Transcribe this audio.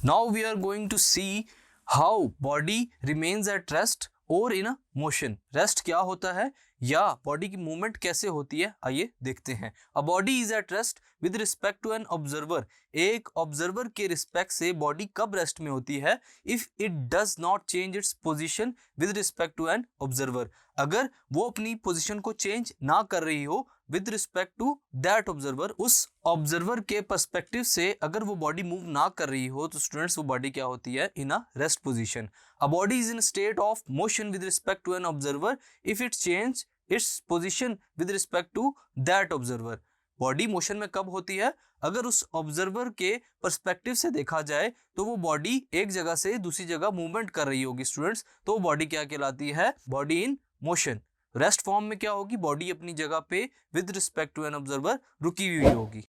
Now we are going to see how body remains at rest और इन motion. Rest क्या होता है या बॉडी की मूवमेंट कैसे होती है, आइए देखते हैं। A body is at rest with respect to an observer. एक ऑब्जर्वर के रिस्पेक्ट से बॉडी कब रेस्ट में होती है? If it does not change its position with respect to an observer. अगर वो अपनी पोजीशन को चेंज ना कर रही हो with respect to that observer, उस ऑब्जर्वर के पर्सपेक्टिव से अगर वो बॉडी मूव ना कर रही हो तो स्टूडेंट्स वो बॉडी क्या होती है? In a rest position. A body is in a state of motion with respect to an observer if it changes its position with respect to that observer. Body motion में कब होती है? अगर उस ऑब्जर्वर के पर्सपेक्टिव से देखा जाए तो वो बॉडी एक जगह से दूसरी जगह मूवमेंट कर रही होगी स्टूडेंट्स, तो वो बॉडी क्या कहलाती है? Body in motion. Rest form में क्या होगी? बॉडी अपनी जगह पे with respect to an observer रुकी हुई होगी।